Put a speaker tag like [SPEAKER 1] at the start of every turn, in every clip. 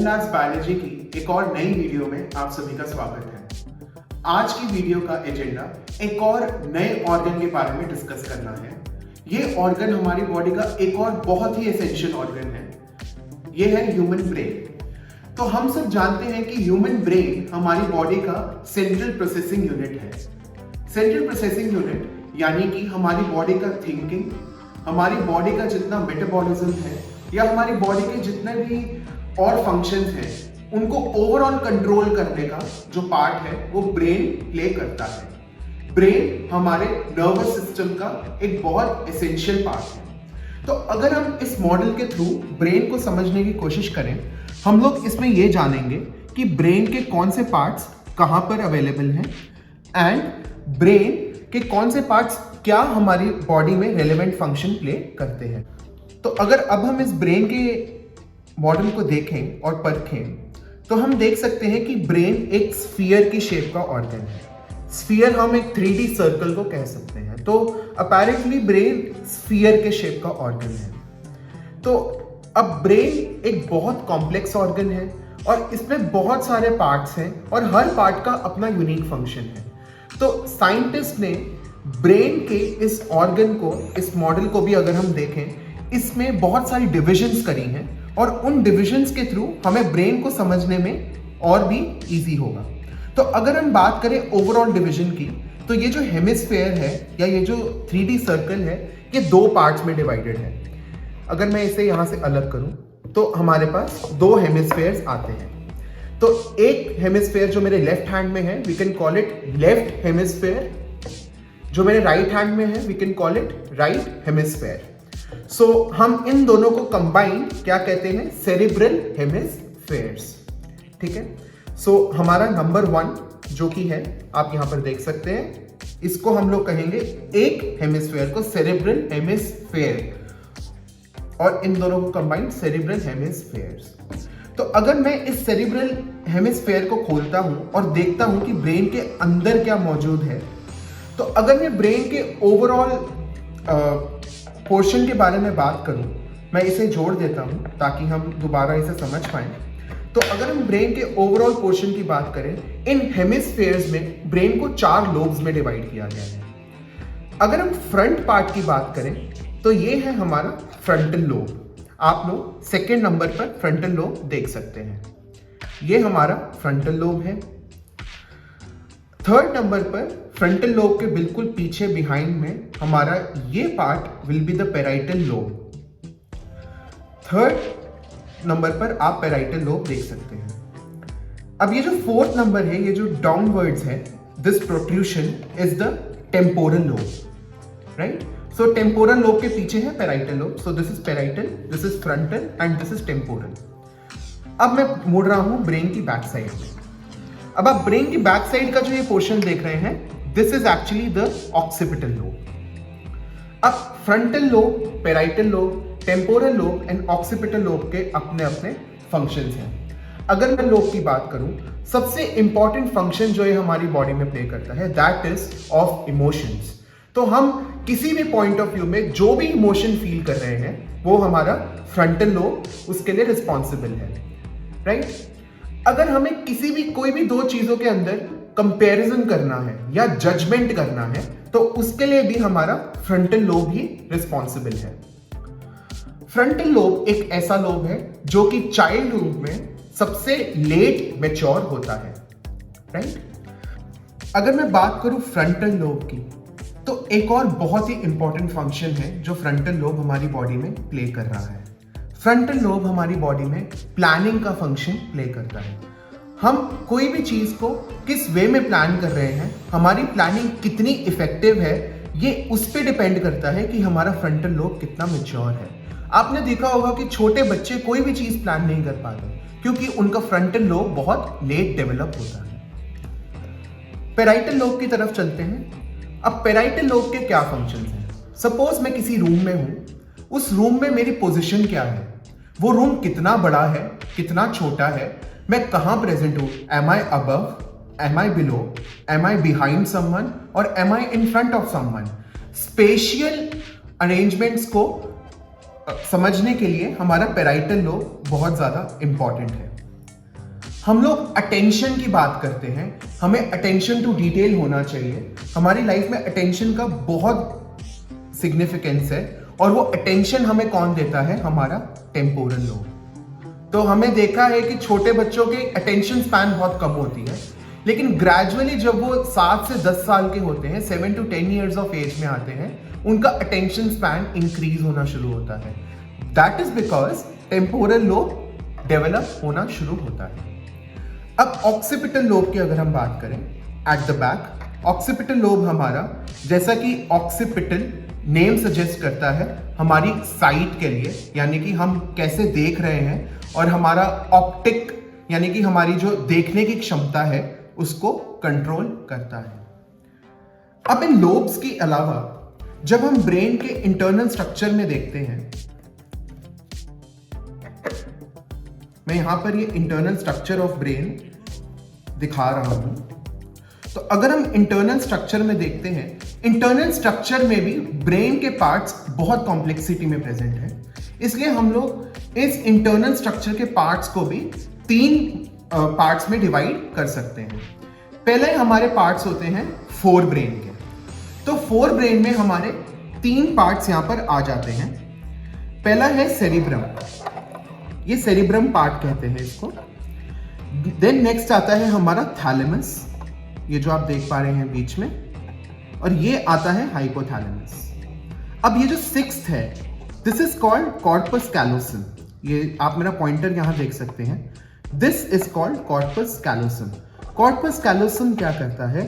[SPEAKER 1] Labs biology की एक और नई वीडियो में आप सभी का स्वागत है। आज की वीडियो का एजेंडा एक और नए ऑर्गन के बारे में डिस्कस करना है। ये ऑर्गन हमारी बॉडी का एक और बहुत ही एसेंशियल ऑर्गन है। ये है ह्यूमन ब्रेन। तो हम सब जानते हैं कि ह्यूमन ब्रेन हमारी बॉडी का सेंट्रल प्रोसेसिंग यूनिट है। सेंट्रल प्रोसेसिंग यूनिट यानी कि हमारी बॉडी का थिंकिंग, हमारी बॉडी का जितना मेटाबॉलिज्म है या हमारी बॉडी के जितने भी और फंक्शंस हैं उनको ओवरऑल कंट्रोल करने का जो पार्ट है वो ब्रेन प्ले करता है। ब्रेन हमारे नर्वस सिस्टम का एक बहुत एसेंशियल पार्ट है। तो अगर हम इस मॉडल के थ्रू ब्रेन को समझने की कोशिश करें, हम लोग इसमें ये जानेंगे कि ब्रेन के कौन से पार्ट्स कहाँ पर अवेलेबल हैं एंड ब्रेन के कौन से पार्ट्स क्या हमारी बॉडी में रेलेवेंट फंक्शन प्ले करते हैं। तो अगर अब हम इस ब्रेन के मॉडल को देखें और परखें तो हम देख सकते हैं कि ब्रेन एक स्फीयर की शेप का ऑर्गन है। स्फीयर हम एक 3D सर्कल को कह सकते हैं। तो अपेरेंटली ब्रेन स्फीयर के शेप का ऑर्गन है। तो अब ब्रेन एक बहुत कॉम्प्लेक्स ऑर्गन है और इसमें बहुत सारे पार्ट्स हैं और हर पार्ट का अपना यूनिक फंक्शन है। तो साइंटिस्ट ने ब्रेन के इस ऑर्गन को, इस मॉडल को भी अगर हम देखें, इसमें बहुत सारी डिविजन्स करी हैं और उन डिविजन्स के थ्रू हमें ब्रेन को समझने में और भी इजी होगा। तो अगर हम बात करें ओवरऑल डिवीजन की, तो ये जो हेमिस्फेयर है या ये जो 3D सर्कल है, ये दो पार्ट्स में डिवाइडेड है। अगर मैं इसे यहाँ से अलग करूँ तो हमारे पास दो हेमिस्फेयर्स आते हैं। तो एक हेमिस्फेयर जो मेरे लेफ्ट हैंड में है, we can call it left hemisphere. जो मेरे राइट हैंड में है, we can call it right hemisphere. So हम इन दोनों को कंबाइन क्या कहते हैं? Cerebral hemispheres. ठीक है। सो हमारा नंबर 1 जो कि है, आप यहां पर देख सकते हैं, इसको हम लोग कहेंगे एक हेमिस्फेयर को सेरिब्रल हेमिस्फेयर, और इन दोनों को कंबाइन सेरिब्रल हेमिस्फेयर्स। तो अगर मैं इस सेरिब्रल हेमिस्फेयर को खोलता हूं और देखता हूं कि ब्रेन के अंदर क्या मौजूद है, तो अगर मैं ब्रेन के ओवरऑल पोर्शन के बारे में बात करूं, मैं इसे जोड़ देता हूं ताकि हम दोबारा इसे समझ पाएं। तो अगर हम ब्रेन के ओवरऑल पोर्शन की बात करें, इन हेमिस्फेयर्स में ब्रेन को 4 लोब्स में डिवाइड किया गया है। अगर हम फ्रंट पार्ट की बात करें तो ये है हमारा फ्रंटल लोब। आप लोग सेकेंड नंबर पर फ्रंटल लोब देख सकते हैं। ये हमारा फ्रंटल लोब है। थर्ड नंबर पर फ्रंटल लोब के बिल्कुल पीछे बिहाइंड में हमारा ये part will be the parietal lobe. Third number पर आप पेराइटल लोब देख सकते हैं। अब ये जो फोर्थ नंबर है, ये जो डाउनवर्ड्स है, this protrusion is the temporal lobe, right? So temporal lobe के पीछे है parietal lobe. So this is parietal, this is frontal and this is temporal. अब मैं मुड़ रहा हूं ब्रेन की बैक साइड में। अब आप ब्रेन की बैक साइड का जो ये पोर्शन देख रहे हैं, this is actually the occipital lobe. अब frontal lobe, parietal lobe, temporal lobe and occipital lobe के अपने अपने फंक्शंस हैं। अगर मैं लोब की बात करूं, सबसे इंपॉर्टेंट फंक्शन जो ये हमारी बॉडी में प्ले करता है, दैट इज ऑफ इमोशंस। तो हम किसी भी पॉइंट ऑफ व्यू में जो भी इमोशन फील कर रहे हैं, वो हमारा फ्रंटल लोब उसके लिए रिस्पॉन्सिबल है, राइट? अगर हमें किसी भी कोई भी दो चीजों के अंदर कंपैरिजन करना है या जजमेंट करना है, तो उसके लिए भी हमारा फ्रंटल लोब ही रिस्पॉन्सिबल है। फ्रंटल लोब एक ऐसा लोब है जो कि चाइल्डहुड में सबसे लेट मैच्योर होता है, राइट? अगर मैं बात करूं फ्रंटल लोब की, तो एक और बहुत ही इंपॉर्टेंट फंक्शन है जो फ्रंटल लोब हमारी बॉडी में प्ले कर रहा है। फ्रंटल लोब हमारी बॉडी में प्लानिंग का फंक्शन प्ले करता है। हम कोई भी चीज को किस वे में प्लान कर रहे हैं, हमारी प्लानिंग कितनी इफेक्टिव है, ये उस पर डिपेंड करता है कि हमारा फ्रंटल लोब कितना मैच्योर है। आपने देखा होगा कि छोटे बच्चे कोई भी चीज प्लान नहीं कर पाते क्योंकि उनका फ्रंटल लोब बहुत लेट डेवलप होता है। पेराइटल लोब की तरफ चलते हैं। अब पेराइटल लोब के क्या फंक्शंस हैं? सपोज मैं किसी रूम में हूं, उस रूम में मेरी पोजीशन क्या है, वो रूम कितना बड़ा है, कितना छोटा है, मैं कहां प्रेजेंट हूं, am I above, am I below, am I behind someone और am I in front of someone. Spatial arrangements को समझने के लिए हमारा पेराइटल लोब बहुत ज्यादा इंपॉर्टेंट है। हम लोग अटेंशन की बात करते हैं, हमें अटेंशन टू डिटेल होना चाहिए। हमारी लाइफ में अटेंशन का बहुत सिग्निफिकेंस है और वो अटेंशन हमें कौन देता है? हमारा टेम्पोरल लोब। तो हमें देखा है कि छोटे बच्चों के अटेंशन स्पैन बहुत कम होती है, लेकिन ग्रेजुअली जब वो 7 से 10 साल के होते हैं, 7 to 10 years ऑफ एज में आते हैं, उनका अटेंशन स्पैन इंक्रीज होना शुरू होता है। That is because temporal lobe develop होना शुरू होता है। अब ऑक्सीपिटल लोब की अगर हम बात करें, at the back, occipital lobe हमारा, जैसा कि ऑक्सीपिटल नेम सजेस्ट करता है, हमारी साइट के लिए, यानी कि हम कैसे देख रहे हैं, और हमारा ऑप्टिक यानी कि हमारी जो देखने की क्षमता है उसको कंट्रोल करता है। अब इन लोब्स के अलावा जब हम ब्रेन के इंटरनल स्ट्रक्चर में देखते हैं, मैं यहां पर ये इंटरनल स्ट्रक्चर ऑफ ब्रेन दिखा रहा हूं। तो अगर हम इंटरनल स्ट्रक्चर में देखते हैं, इंटरनल स्ट्रक्चर में भी ब्रेन के पार्ट्स बहुत कॉम्प्लेक्सिटी में प्रेजेंट है। इसलिए हम लोग इस इंटरनल स्ट्रक्चर के पार्ट्स को भी 3 पार्ट्स में डिवाइड कर सकते हैं। पहले हमारे पार्ट्स होते हैं फोर ब्रेन के। तो फोर ब्रेन में हमारे 3 पार्ट्स यहां पर आ जाते हैं। पहला है सेरिब्रम, ये सेरिब्रम पार्ट कहते हैं इसको। देन नेक्स्ट आता है हमारा थैलेमस, ये जो आप देख पा रहे हैं बीच में, और ये आता है हाइपोथैलेमस। अब ये जो 6th है, this is called corpus callosum. ये आप मेरा पॉइंटर यहां देख सकते हैं, this is called corpus callosum. Corpus callosum क्या करता है?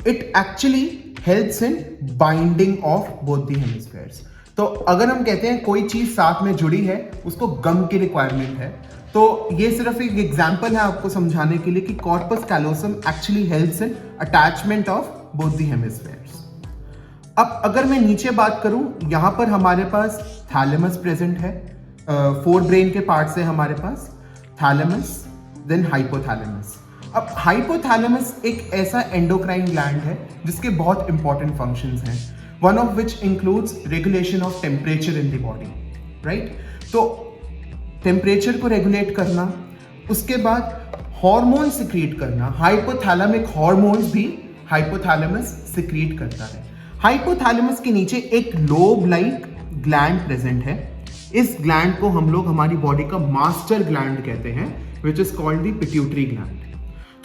[SPEAKER 1] It actually helps in binding of both the hemispheres. तो अगर हम कहते हैं कोई चीज साथ में जुड़ी है, उसको गम की रिक्वायरमेंट है। तो ये सिर्फ एक एग्जांपल है आपको समझाने के लिए कि corpus callosum actually helps in attachment of both the hemispheres. अब अगर मैं नीचे बात करूं, यहां पर हमारे पास थैलेमस प्रेजेंट है। 4 ब्रेन के पार्ट से हमारे पास थैलेमस, देन हाइपोथैलेमस। अब हाइपोथैलेमस एक ऐसा एंडोक्राइन ग्लैंड है जिसके बहुत इंपॉर्टेंट फंक्शंस हैं, one of which includes regulation of temperature in the body, right? तो टेम्परेचर को रेगुलेट करना, उसके बाद हार्मोन सिक्रीट करना। हाइपोथैलेमिक हार्मोन्स भी हाइपोथैलेमस सिक्रीट करता है। हाइपोथैलेमस के नीचे एक लोब लाइक ग्लैंड प्रेजेंट है। इस ग्लैंड को हम लोग हमारी बॉडी का मास्टर ग्लैंड कहते हैं, which is called the pituitary gland.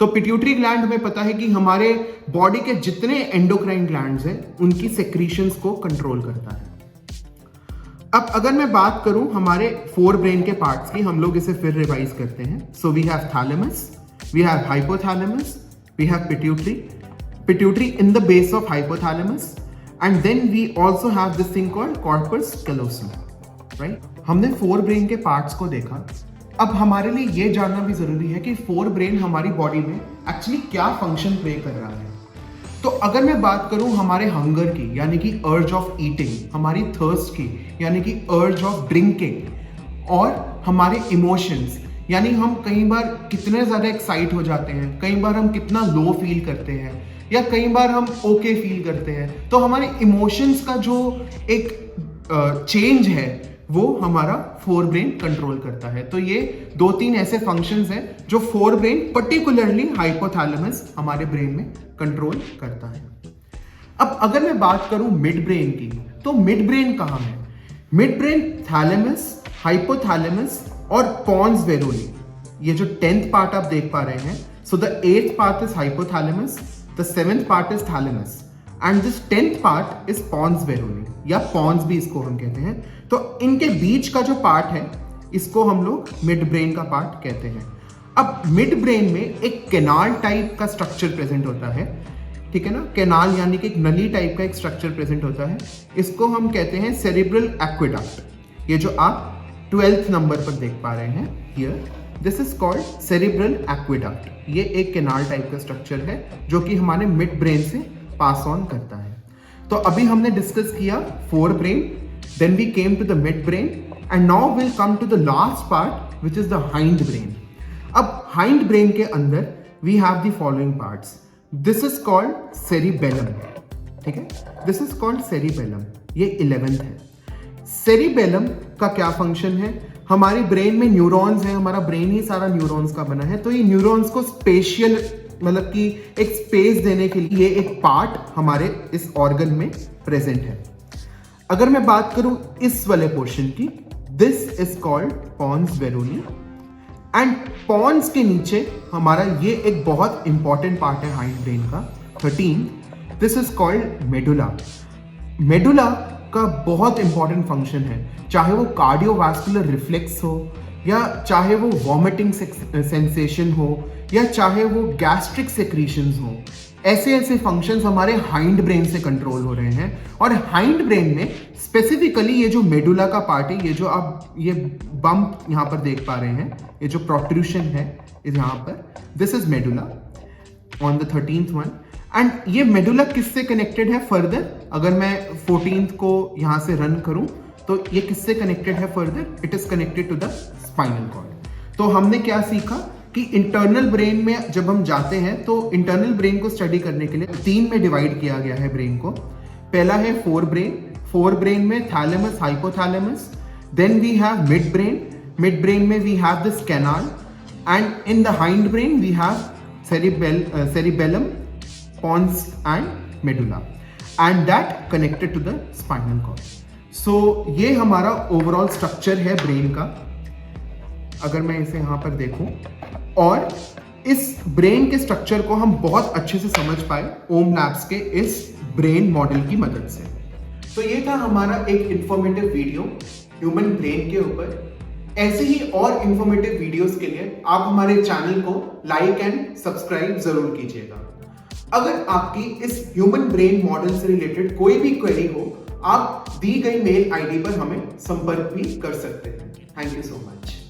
[SPEAKER 1] तो पिट्यूटरी ग्लैंड हमें पता है कि हमारे बॉडी के जितने एंडोक्राइन ग्लैंड्स हैं उनकी सेक्रीशंस को कंट्रोल करता है। अब अगर मैं बात करूं हमारे 4 ब्रेन के पार्ट्स की, हम लोग इसे फिर रिवाइज करते हैं। So we have thalamus, we have hypothalamus, we have pituitary in the base of hypothalamus, and then we also have this thing called corpus callosum, right? हमने 4 ब्रेन के पार्ट्स को देखा। अब हमारे लिए ये जानना भी जरूरी है कि 4 ब्रेन हमारी बॉडी में एक्चुअली क्या फंक्शन प्ले कर रहा है। तो अगर मैं बात करूं हमारे हंगर की, यानी कि अर्ज ऑफ ईटिंग, हमारी थर्स्ट की, यानी कि अर्ज ऑफ ड्रिंकिंग, और हमारे इमोशंस, यानी हम कई बार कितने ज्यादा एक्साइट हो जाते हैं, कई बार हम कितना लो फील करते हैं, या कई बार हम ओके फील करते हैं। तो हमारे इमोशंस का जो एक चेंज है वो हमारा 4 ब्रेन कंट्रोल करता है। तो ये 2-3 ऐसे फंक्शंस हैं जो 4 ब्रेन, पर्टिकुलरली हाइपोथैलेमस, हमारे ब्रेन में कंट्रोल करता है। अब अगर मैं बात करूं मिड ब्रेन की, तो मिड ब्रेन कहां है? मिड ब्रेन थैलेमस, हाइपोथैलेमस और पॉन्स वेरोली, ये जो 10th पार्ट आप देख पा रहे हैं। So the 8th part is hypothalamus, the 7th part is thalamus, and this 10th part is pons Varolii, या पॉन्स भी इसको हम कहते हैं। तो इनके बीच का जो पार्ट है, इसको हम लोग मिड ब्रेन का पार्ट कहते हैं। अब मिड ब्रेन में एक कैनाल टाइप का स्ट्रक्चर प्रेजेंट होता है, ठीक है ना? कैनाल यानी कि एक नली टाइप का एक स्ट्रक्चर प्रेजेंट होता है। इसको हम कहते हैं सेरिब्रल एक्वेडक्ट। ये जो आप 12th नंबर पर देख पा रहे हैं here, this is called cerebral aqueduct. ये एक कैनाल टाइप का स्ट्रक्चर है जो कि हमारे मिड ब्रेन से पास ऑन करता है। तो अभी हमने डिस्कस किया 4 brain, then we came to the midbrain, and now we'll come to the last part, which is the hindbrain. अब hindbrain के अंदर we have the following parts. This is called cerebellum, ठीक है? This is called cerebellum. ये 11th है। cerebellum का क्या function है? हमारे ब्रेन में न्यूरॉन्स है, हमारा ब्रेन ही सारा न्यूरॉन्स का बना है, तो ये न्यूरॉन्स को स्पेशियल मतलब कि एक स्पेस देने के लिए एक पार्ट हमारे इस ऑर्गन में प्रेजेंट है। अगर मैं बात करूं इस वाले पोर्शन की, this is called pons Varolii and pons के नीचे हमारा ये एक बहुत इंपॉर्टेंट पार्ट है हाइंड ब्रेन का 13, this is called medulla. Medulla का बहुत इंपॉर्टेंट फंक्शन है, चाहे वो कार्डियोवास्कुलर रिफ्लेक्स हो या चाहे वो वॉमिटिंग सेंसेशन हो या चाहे वो गैस्ट्रिक सेक्रीशंस हो, ऐसे ऐसे फंक्शंस हमारे हाइंड ब्रेन से कंट्रोल हो रहे हैं। और हाइंड ब्रेन में स्पेसिफिकली ये जो मेडुला का पार्ट है, ये जो आप ये बम्प यहाँ पर देख पा रहे हैं, ये जो प्रोट्रूशन है यहाँ पर, this is medulla on the 13th one. And ये मेडुला किससे कनेक्टेड है फर्दर, अगर मैं 14th को यहाँ से रन करूँ तो ये किससे कनेक्टेड है further, it is connected to the spinal cord. तो हमने क्या सीखा कि इंटरनल ब्रेन में जब हम जाते हैं तो इंटरनल ब्रेन को स्टडी करने के लिए 3 में डिवाइड किया गया है ब्रेन को। पहला है फोर ब्रेन में thalamus, hypothalamus, then we have mid brain में we have this canal, and in the hind brain we have cerebellum, pons and medulla, and that connected to the spinal cord. So ये हमारा overall structure है brain का, अगर मैं इसे यहाँ पर देखूं, और इस ब्रेन के स्ट्रक्चर को हम बहुत अच्छे से समझ पाए ओम लैब्स के इस ब्रेन मॉडल की मदद से। तो ये था हमारा एक इंफॉर्मेटिव वीडियो ह्यूमन ब्रेन के ऊपर। ऐसे ही और इंफॉर्मेटिव वीडियोस के लिए आप हमारे चैनल को लाइक एंड सब्सक्राइब जरूर कीजिएगा। अगर आपकी इस ह्यूमन ब्रेन मॉडल से रिलेटेड कोई भी क्वेरी हो, आप दी गई मेल आईडी पर हमें संपर्क भी कर सकते हैं। Thank you so much.